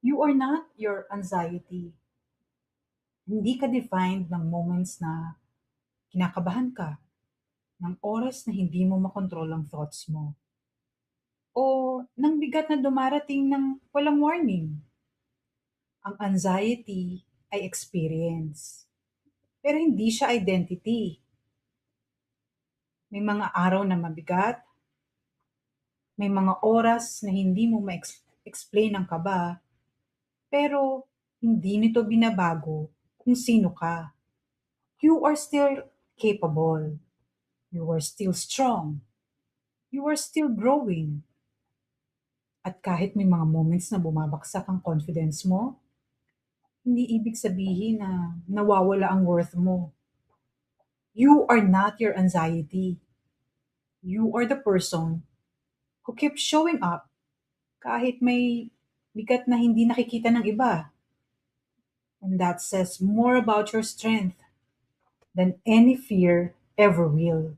You are not your anxiety. Hindi ka defined ng moments na kinakabahan ka, ng oras na hindi mo makontrol ang thoughts mo, o ng bigat na dumarating ng walang warning. Ang anxiety ay experience, pero hindi siya identity. May mga araw na mabigat, may mga oras na hindi mo ma-explain ang kaba, pero hindi nito binabago kung sino ka. You are still capable. You are still strong. You are still growing. At kahit may mga moments na bumabagsak ang confidence mo, hindi ibig sabihin na nawawala ang worth mo. You are not your anxiety. You are the person who keeps showing up kahit may bigat na hindi nakikita ng iba. And that says more about your strength than any fear ever will.